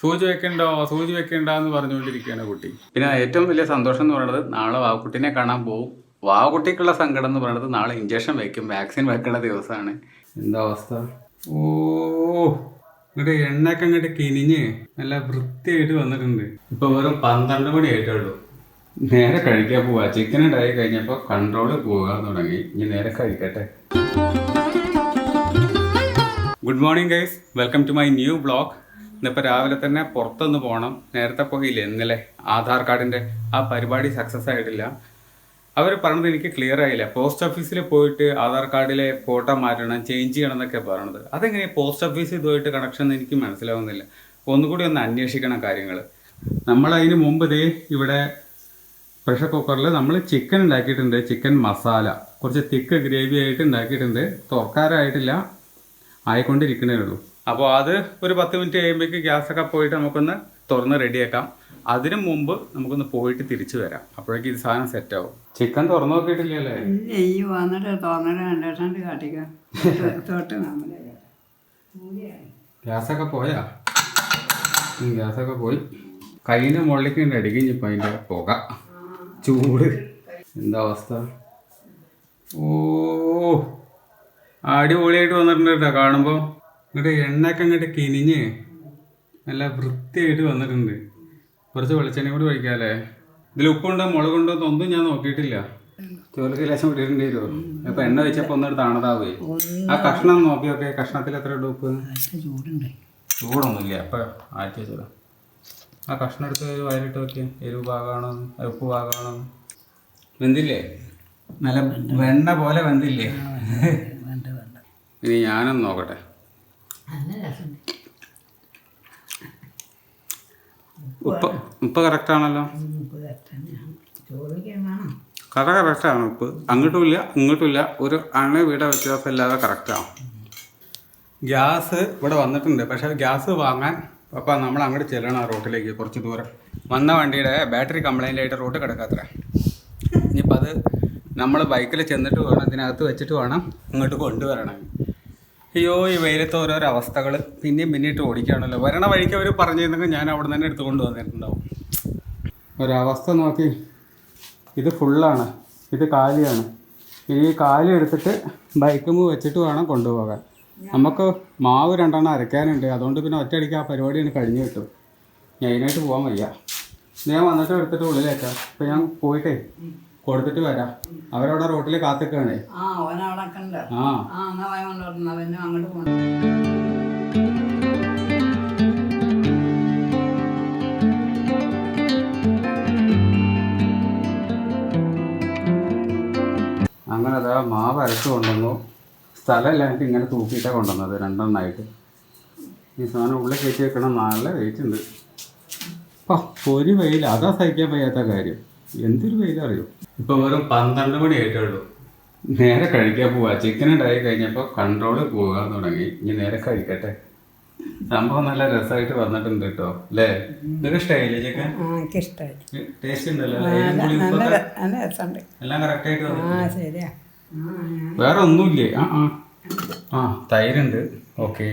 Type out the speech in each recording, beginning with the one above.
സൂചി വെക്കണ്ടെന്ന് പറഞ്ഞുകൊണ്ടിരിക്കുകയാണ് കുട്ടി. പിന്നെ ഏറ്റവും വലിയ സന്തോഷം എന്ന് പറയുന്നത് നാളെ വാവക്കുട്ടിനെ കാണാൻ പോകും. വാവക്കുട്ടിക്കുള്ള സങ്കടം എന്ന് പറയുന്നത് നാളെ ഇഞ്ചക്ഷൻ വെക്കും, വാക്സിൻ വെക്കേണ്ട ദിവസമാണ്. എന്താ അവസ്ഥ? ഓ, ഇങ്ങോട്ട് എണ്ണയൊക്കെ അങ്ങോട്ട് കിനിഞ്ഞ് നല്ല വൃത്തിയായിട്ട് വന്നിട്ടുണ്ട്. ഇപ്പൊ വെറും 12 മണി ആയിട്ടുള്ളൂ. നേരെ കഴിക്കാൻ പോവാ. ചിക്കൻ ഉണ്ടായി കഴിഞ്ഞപ്പോൾ കൺട്രോള് പോകാൻ തുടങ്ങി. ഇനി നേരെ കഴിക്കട്ടെ. Good morning guys, welcome to my new vlog. ഇന്നിപ്പോൾ രാവിലെ തന്നെ പുറത്തൊന്ന് പോകണം. നേരത്തെ പോയില്ലേ ഇന്നലെ ആധാർ കാർഡിൻ്റെ ആ പരിപാടി സക്സസ് ആയിട്ടില്ല. അവർ പറഞ്ഞത് എനിക്ക് ക്ലിയർ ആയില്ല. പോസ്റ്റ് ഓഫീസിൽ പോയിട്ട് ആധാർ കാർഡിലെ ഫോട്ടോ മാറ്റണം, ചേഞ്ച് ചെയ്യണം എന്നൊക്കെ പറയണത്. അതെങ്ങനെയാണ് പോസ്റ്റ് ഓഫീസിൽ ഇതുമായിട്ട് കണക്ഷൻ എന്ന് എനിക്ക് മനസ്സിലാവുന്നില്ല. ഒന്നുകൂടി ഒന്ന് അന്വേഷിക്കണം കാര്യങ്ങൾ. നമ്മൾ അതിന് മുമ്പ് ഇവിടെ പ്രഷർ കുക്കറിൽ നമ്മൾ ചിക്കൻ ഉണ്ടാക്കിയിട്ടുണ്ട്. ചിക്കൻ മസാല കുറച്ച് തിക്ക് ഗ്രേവി ആയിട്ട് ഉണ്ടാക്കിയിട്ടുണ്ട്. തുറക്കാറായിട്ടില്ല, ആയിക്കൊണ്ടിരിക്കണേ ഉള്ളൂ. അപ്പോൾ അത് ഒരു 10 മിനിറ്റ് കഴിയുമ്പോഴേക്ക് ഗ്യാസൊക്കെ പോയിട്ട് നമുക്കൊന്ന് തുറന്ന് റെഡിയാക്കാം. അതിനു മുമ്പ് നമുക്കൊന്ന് പോയിട്ട് തിരിച്ചു വരാം. അപ്പോഴേക്കും ഇത് സാധനം സെറ്റാവും. ചിക്കൻ തുറന്നു നോക്കിയിട്ടില്ലല്ലേ? ഗ്യാസൊക്കെ പോയാ? ഗ്യാസൊക്കെ പോയി. കയ്യിൻ്റെ മുകളിലേക്ക് ഉണ്ട് അടിക്കും. ഇപ്പം അതിൻ്റെ പുക, ചൂട്, എന്താ അവസ്ഥ? ഓ, അടിപൊളിയായിട്ട് വന്നിട്ടുണ്ട് കേട്ടോ കാണുമ്പോൾ. ഇങ്ങോട്ട് എണ്ണയൊക്കെ അങ്ങോട്ട് കിനിഞ്ഞ് നല്ല വൃത്തിയായിട്ട് വന്നിട്ടുണ്ട്. കുറച്ച് വെളിച്ചെണ്ണ കൂടി ഒഴിക്കാമല്ലേ? ഇതിൽ ഉപ്പുണ്ടോ മുളകുണ്ടോ എന്നൊന്നും ഞാൻ നോക്കിയിട്ടില്ല. ചോലക്ക് ലേശം ഇട്ടിട്ടുണ്ട് വരുമോ? ഇപ്പം എണ്ണ വെച്ചപ്പോൾ ഒന്നെടുത്ത് താണതാവേ. ആ കഷ്ണം നോക്കിയൊക്കെ, കഷ്ണത്തിൽ എത്ര ഇടും ഉപ്പ്? ചൂടൊന്നുമില്ല. അപ്പം ആറ്റി വെച്ചതാ. ആ കഷ്ണം എടുത്ത് വയലിട്ട് നോക്കിയാൽ എരിവ് പാകമാണോ ഉപ്പ് പാകമാണോ? വെന്തില്ലേ? നല്ല വെണ്ണ പോലെ വെന്തില്ലേ? ഇനി ഞാനൊന്ന് നോക്കട്ടെ. ഉപ്പ് കറക്റ്റാണല്ലോ. കറക്റ്റാണ് ഉപ്പ്. അങ്ങോട്ടുമില്ല ഇങ്ങോട്ടുമില്ല, ഒരു അണ വീട വ്യത്യാസം ഇല്ലാതെ കറക്റ്റാണ്. ഗ്യാസ് ഇവിടെ വന്നിട്ടുണ്ട്. പക്ഷേ ഗ്യാസ് വാങ്ങാൻ അപ്പം നമ്മൾ അങ്ങോട്ട് ചെല്ലണം. ആ റോട്ടിലേക്ക് കുറച്ച് ദൂരം. വന്ന വണ്ടിയുടെ ബാറ്ററി കംപ്ലൈൻ്റ് ആയിട്ട് റോഡ് കിടക്കാത്ര. ഇനിയിപ്പോൾ അത് നമ്മൾ ബൈക്കിൽ ചെന്നിട്ട് വേണം, ഇതിനകത്ത് വെച്ചിട്ട് വേണം ഇങ്ങോട്ട് കൊണ്ടുവരണം. അയ്യോ, ഈ വെയിലത്ത് ഓരോരോ അവസ്ഥകൾ പിന്നെയും പിന്നിട്ട് ഓടിക്കുകയാണല്ലോ. വരണ വഴിക്ക് അവർ പറഞ്ഞിരുന്നെങ്കിൽ ഞാൻ അവിടെ തന്നെ എടുത്ത് കൊണ്ടുവന്നിട്ടുണ്ടാവും. ഒരവസ്ഥ നോക്കി. ഇത് ഫുള്ളാണ്, ഇത് കാലിയാണ്. ഈ കാലി എടുത്തിട്ട് ബൈക്കുമ്പോൾ വെച്ചിട്ട് വേണം കൊണ്ടുപോകാൻ. നമുക്ക് മാവ് 2 എണ്ണം അരയ്ക്കാനുണ്ട്. അതുകൊണ്ട് പിന്നെ ഒറ്റയടിക്ക് ആ പരിപാടിയാണ് കഴിഞ്ഞ് കിട്ടും. ഞാൻ അതിനായിട്ട് പോകാൻ വയ്യ. ഞാൻ വന്നിട്ട് എടുത്തിട്ട് ഉള്ളിലേക്കാം. അപ്പം ഞാൻ പോയിട്ടേ കൊടുത്തിട്ട് വരാം. അവരവിടെ റോട്ടിൽ കാത്തിക്കാണേ. അങ്ങനെ അതാ മാവ് അരച്ച് കൊണ്ടുവന്നു. സ്ഥലമില്ലാണ്ട് ഇങ്ങനെ തൂക്കിയിട്ടാണ് കൊണ്ടുവന്നത് 2 എണ്ണമായിട്ട്. ഈ സാധനം ഉള്ളിൽ കയറ്റി വെക്കണം. നല്ല വെയിറ്റ് ഉണ്ട്. അപ്പം ഒരു വെയിൽ, അതാ സഹിക്കാൻ വയ്യാത്ത കാര്യം. എന്തൊരു വെയിലറിയോ? ഇപ്പോൾ വെറും 12 മണി ആയിട്ടുള്ളൂ. നേരെ കഴിക്കാൻ പോവാ. ചിക്കൻ ഉണ്ടായി കഴിഞ്ഞപ്പോൾ കൺട്രോള് പോകാൻ തുടങ്ങി. ഇനി നേരെ കഴിക്കട്ടെ. സംഭവം നല്ല രസമായിട്ട് വന്നിട്ടുണ്ട് കേട്ടോ, അല്ലേ? ഇതൊക്കെ ഇഷ്ടമായില്ലേ ചിക്കൻ? ടേസ്റ്റ് ഉണ്ടല്ലോ, എല്ലാം കറക്റ്റായിട്ട് വന്നു. വേറെ ഒന്നുമില്ലേ? ആ തൈരുണ്ട്. ഓക്കെ,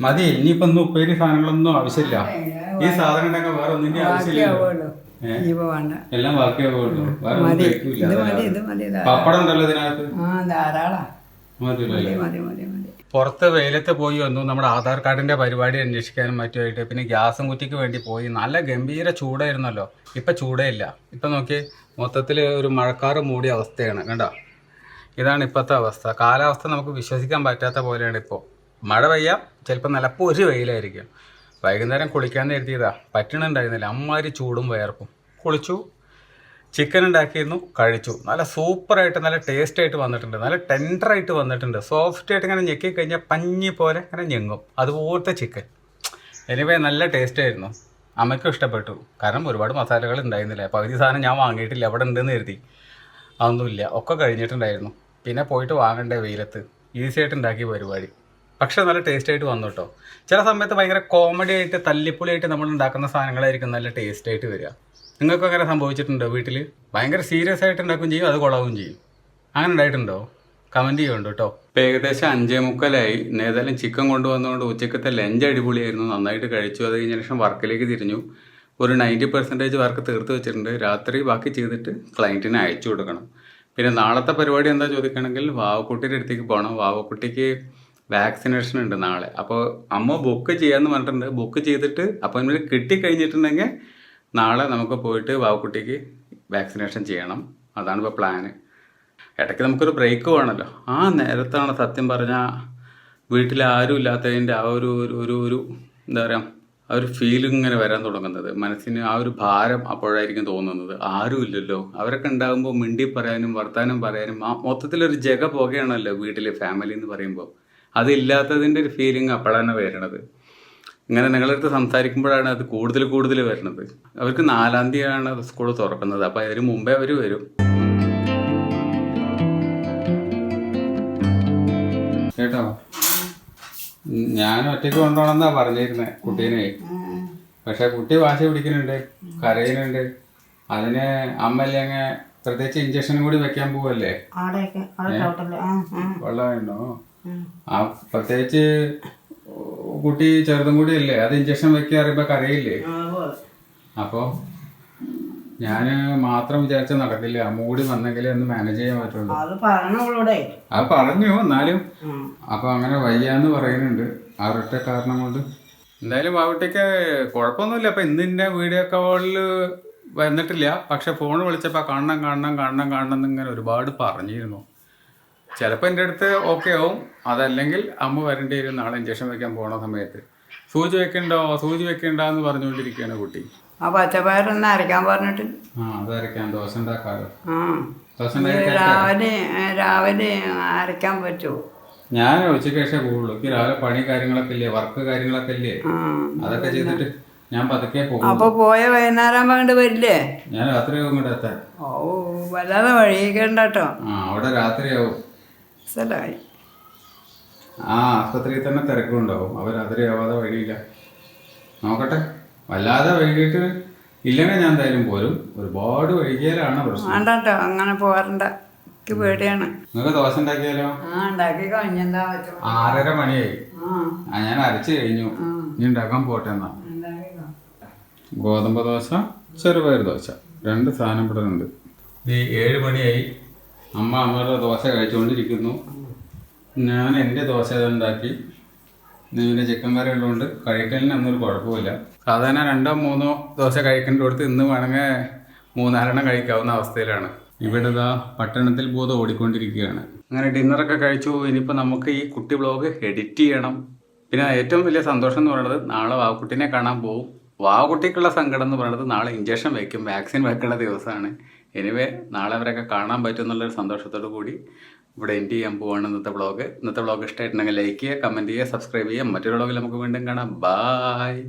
മതി. ഇനിയിപ്പോൾ ഒന്നും ഉപ്പേരി സാധനങ്ങളൊന്നും ആവശ്യമില്ല. ഈ സാധനം ഉണ്ടെങ്കിൽ വേറെ ഒന്നിൻ്റെ ആവശ്യമില്ല. എല്ലാം ബാക്കിയാവുള്ളൂ. വേറെ ഒന്നും കഴിക്കൂല. പപ്പടം ഉണ്ടല്ലോ ഇതിനകത്ത്. പുറത്ത് വെയിലത്ത് പോയി വന്നു. നമ്മുടെ ആധാർ കാർഡിന്റെ പരിപാടി അന്വേഷിക്കാനും മറ്റുമായിട്ട്. പിന്നെ ഗ്യാസും കുറ്റിക്ക് വേണ്ടി പോയി. നല്ല ഗംഭീര ചൂടായിരുന്നല്ലോ. ഇപ്പം ചൂടേ ഇല്ല. ഇപ്പം നോക്കി, മൊത്തത്തിൽ ഒരു മഴക്കാറ് മൂടിയ അവസ്ഥയാണ്. കണ്ടോ? ഇതാണ് ഇപ്പോഴത്തെ അവസ്ഥ. കാലാവസ്ഥ നമുക്ക് വിശ്വസിക്കാൻ പറ്റാത്ത പോലെയാണ്. ഇപ്പോൾ മഴ പെയ്യാം, ചിലപ്പോൾ നിലപ്പോൾ ഒരു വെയിലായിരിക്കും. വൈകുന്നേരം കുളിക്കാൻ എഴുതിയതാ, പറ്റണുണ്ടായിരുന്നില്ല. അമ്മാതിരി ചൂടും വയർപ്പും. കുളിച്ചു, ചിക്കൻ ഉണ്ടാക്കിയിരുന്നു, കഴിച്ചു. നല്ല സൂപ്പറായിട്ട് നല്ല ടേസ്റ്റായിട്ട് വന്നിട്ടുണ്ട്. നല്ല ടെൻഡറായിട്ട് വന്നിട്ടുണ്ട്. സോഫ്റ്റായിട്ട് ഇങ്ങനെ ഞെക്കി കഴിഞ്ഞാൽ പഞ്ഞി പോലെ ഇങ്ങനെ ഞെങ്ങും. അതുപോലത്തെ ചിക്കൻ. എനിവേ നല്ല ടേസ്റ്റായിരുന്നു. അമ്മയ്ക്കും ഇഷ്ടപ്പെട്ടു. കാരണം ഒരുപാട് മസാലകൾ ഉണ്ടായിരുന്നില്ല. പകുതി സാധനം ഞാൻ വാങ്ങിയിട്ടില്ല, അവിടെ ഉണ്ടെന്ന് കരുതി. അതൊന്നുമില്ല, ഒക്കെ കഴിഞ്ഞിട്ടുണ്ടായിരുന്നു. പിന്നെ പോയിട്ട് വാങ്ങണ്ടേ വെയിലത്ത്. ഈസി ആയിട്ട് ഉണ്ടാക്കിയ പരിപാടി. പക്ഷേ നല്ല ടേസ്റ്റായിട്ട് വന്നു കേട്ടോ. ചില സമയത്ത് ഭയങ്കര കോമഡി ആയിട്ട് തല്ലിപ്പൊളിയായിട്ട് നമ്മൾ ഉണ്ടാക്കുന്ന സാധനങ്ങളായിരിക്കും നല്ല ടേസ്റ്റായിട്ട് വരിക. നിങ്ങൾക്ക് അങ്ങനെ സംഭവിച്ചിട്ടുണ്ടോ വീട്ടിൽ? ഭയങ്കര സീരിയസ് ആയിട്ട് ഉണ്ടാക്കുകയും ചെയ്യും, അത് കുളവും ചെയ്യും. അങ്ങനെ ഉണ്ടായിട്ടുണ്ടോ? കമൻറ്റ് ചെയ്യുന്നുണ്ട് കേട്ടോ. ഇപ്പം ഏകദേശം 5:45 ഏതായാലും ചിക്കൻ കൊണ്ടുവന്നുകൊണ്ട് ഉച്ചക്കത്തെ ലഞ്ച് അടിപൊളിയായിരുന്നു, നന്നായിട്ട് കഴിച്ചു. അത് കഴിഞ്ഞ ശേഷം വർക്കിലേക്ക് തിരിഞ്ഞു. ഒരു 90% വർക്ക് തീർത്ത് വെച്ചിട്ടുണ്ട്. രാത്രി ബാക്കി ചെയ്തിട്ട് ക്ലയൻറ്റിന് അയച്ചു കൊടുക്കണം. പിന്നെ നാളത്തെ പരിപാടി എന്താ ചോദിക്കുകയാണെങ്കിൽ വാവക്കുട്ടിയുടെ അടുത്തേക്ക് പോകണം. വാവക്കുട്ടിക്ക് വാക്സിനേഷൻ ഉണ്ട് നാളെ. അപ്പോൾ അമ്മ ബുക്ക് ചെയ്യാമെന്ന് പറഞ്ഞിട്ടുണ്ട്. ബുക്ക് ചെയ്തിട്ട് അപ്പോയിൻമെൻറ്റ് കിട്ടിക്കഴിഞ്ഞിട്ടുണ്ടെങ്കിൽ നാളെ നമുക്ക് പോയിട്ട് വാവക്കുട്ടിക്ക് വാക്സിനേഷൻ ചെയ്യണം. അതാണ് ഇപ്പോൾ പ്ലാന്. ഇടയ്ക്ക് നമുക്കൊരു ബ്രേക്ക് വേണമല്ലോ. ആ നേരത്താണ് സത്യം പറഞ്ഞാൽ വീട്ടിൽ ആരും ഇല്ലാത്തതിൻ്റെ ആ ഒരു ഒരു ഒരു എന്താ പറയുക, ആ ഒരു ഫീലിംഗ് ഇങ്ങനെ വരാൻ തുടങ്ങുന്നത്. മനസ്സിന് ആ ഒരു ഭാരം അപ്പോഴായിരിക്കും തോന്നുന്നത്. ആരും ഇല്ലല്ലോ. അവരൊക്കെ ഉണ്ടാകുമ്പോൾ മിണ്ടി പറയാനും വർത്താനം പറയാനും ആ മൊത്തത്തിലൊരു ജഗ പോകുകയാണല്ലോ വീട്ടിൽ, ഫാമിലി എന്ന് പറയുമ്പോൾ. അതില്ലാത്തതിൻ്റെ ഒരു ഫീലിംഗ് അപ്പോഴാണ് വരണത്. ഇങ്ങനെ നിങ്ങളടുത്ത് സംസാരിക്കുമ്പോഴാണ് അത് കൂടുതൽ കൂടുതൽ വരുന്നത്. അവർക്ക് 4-ാം തീയതിയാണ് സ്കൂൾ തുറക്കുന്നത്. അപ്പോൾ അതിന് മുമ്പേ അവർ വരും കേട്ടോ. ഞാൻ ഒറ്റയ്ക്ക് കൊണ്ടുപോകണമെന്നാ പറഞ്ഞിരുന്നത് കുട്ടീനെ. പക്ഷെ കുട്ടി വാശി പിടിക്കുന്നുണ്ട്, കരയുന്നുണ്ട്. അതിന് അമ്മല്ലെങ്കിൽ പ്രത്യേകിച്ച് ഇഞ്ചക്ഷനും കൂടി വെക്കാൻ പോവല്ലേ. വെള്ളമുണ്ടോ? ആ പ്രത്യേകിച്ച് കുട്ടി ചെറുതും കൂടി അല്ലേ, അത് ഇഞ്ചക്ഷൻ വെക്കുക അറിയുമ്പോ കരയില്ലേ. അപ്പോൾ ഞാൻ മാത്രം വിചാരിച്ച നടക്കില്ല. അമ്മ കൂടി വന്നെങ്കിലേ ഒന്ന് മാനേജ് ചെയ്യാൻ പറ്റുള്ളൂ. അത് പറഞ്ഞു എന്നാലും. അപ്പൊ അങ്ങനെ വയ്യാന്ന് പറയുന്നുണ്ട് ആ ഒരൊറ്റ കാരണം കൊണ്ട്. എന്തായാലും വാവട്ടിക്ക് കുഴപ്പമൊന്നുമില്ല. അപ്പൊ ഇന്നിന്റെ വീഡിയോ കോളിൽ വന്നിട്ടില്ല. പക്ഷെ ഫോൺ വിളിച്ചപ്പോൾ കാണണം എന്നിങ്ങനെ ഒരുപാട് പറഞ്ഞിരുന്നു. ചിലപ്പോൾ എൻ്റെ അടുത്ത് ഓക്കെ ആവും. അതല്ലെങ്കിൽ അമ്മ വരേണ്ടി വരും നാളെ ഇഞ്ചക്ഷൻ വെക്കാൻ പോണ സമയത്ത്. സൂചി വെക്കണ്ടോ എന്ന് പറഞ്ഞുകൊണ്ടിരിക്കുകയാണ് കുട്ടി. ആ പച്ചപ്പയറൊന്ന് അരയ്ക്കാൻ പറഞ്ഞിട്ട്. അത് അരയ്ക്കാം, ദോശ ഉണ്ടാക്കാലോ. രാവിലെ അരയ്ക്കാൻ പറ്റുമോ? ഞാൻ ഉച്ചയ്ക്ക് ശേഷം പോകുള്ളൂ. എനിക്ക് രാവിലെ പണി കാര്യങ്ങളൊക്കെ ഇല്ലേ, വർക്ക് കാര്യങ്ങളൊക്കെ ഇല്ലേ, അതൊക്കെ ചെയ്തിട്ട് ഞാൻ പതുക്കെ പോകും. അപ്പൊ പോയ വൈകുന്നേരം വേണ്ടി വരില്ലേ? ഞാൻ രാത്രിയാവും ഇങ്ങോട്ട് എത്താൻ. ഓ വല്ലാതെ വഴിയിക്കണ്ടോ. അവിടെ രാത്രിയാവും. സ്ഥലമായി ആസ്പത്രിയിൽ തന്നെ തിരക്കുണ്ടാവും. അവർ രാത്രിയാവാതെ വഴിയില്ല. നോക്കട്ടെ, വല്ലാതെ വൈകിട്ട് ഇല്ലെങ്കിൽ ഞാൻ എന്തായാലും പോരും. ഒരുപാട് വൈകിയാലാണ് പ്രശ്നം. വേണ്ടോ അങ്ങനെ പോരണ്ട, എനിക്ക് പേടിയാണ്. നിങ്ങൾക്ക് ദോശ ഉണ്ടാക്കിയാലോ? ഉണ്ടാക്കി കഴിഞ്ഞെന്താ 6:30 മണിയായി. ഞാൻ അരച്ചു കഴിഞ്ഞു. ഇനി ഉണ്ടാക്കാൻ പോട്ടെ എന്നാ. ഗോതമ്പ് ദോശ, ചെറുപയർ ദോശ, 2 സാധനം ഇവിടെ ഉണ്ട്. 7 മണിയായി. അമ്മയുടെ ദോശ കഴിച്ചുകൊണ്ടിരിക്കുന്നു. ഞാൻ എൻ്റെ ദോശ ഉണ്ടാക്കി. പിന്നെ ചിക്കൻ കറി ഉള്ളതുകൊണ്ട് കഴിക്കലിന് ഒന്നും ഒരു കുഴപ്പമില്ല. സാധാരണ 2-3 ദോശ കഴിക്കേണ്ട കൊടുത്ത് ഇന്ന് വേണമെങ്കിൽ 3-4 കഴിക്കാവുന്ന അവസ്ഥയിലാണ്. ഇവിടെ ഇതാ പട്ടണത്തിൽ ബോധം ഓടിക്കൊണ്ടിരിക്കുകയാണ്. അങ്ങനെ ഡിന്നറൊക്കെ കഴിച്ചു. ഇനിയിപ്പോൾ നമുക്ക് ഈ കുട്ടി വ്ളോഗ് എഡിറ്റ് ചെയ്യണം. പിന്നെ ഏറ്റവും വലിയ സന്തോഷം എന്ന് പറയുന്നത് നാളെ വാവക്കുട്ടീനെ കാണാൻ പോകും. വാവക്കുട്ടിക്കുള്ള സങ്കടം എന്ന് പറയുന്നത് നാളെ ഇഞ്ചക്ഷൻ വയ്ക്കും, വാക്സിൻ വെക്കേണ്ട ദിവസമാണ്. എനിവേ നാളെ അവരൊക്കെ കാണാൻ പറ്റും എന്നുള്ളൊരു സന്തോഷത്തോടു കൂടി ഇവിടെ എൻഡ് ചെയ്യാൻ പോവാണ് ഇന്നത്തെ വ്ളോഗ്. ഇന്നത്തെ വ്ളോഗ് ഇഷ്ടമായിട്ടുണ്ടെങ്കിൽ ലൈക്ക് ചെയ്യുക, കമൻറ്റ് ചെയ്യുക, സബ്സ്ക്രൈബ് ചെയ്യുക. മറ്റൊരു വ്ളോഗിൽ നമുക്ക് വീണ്ടും കാണാം. ബായ്.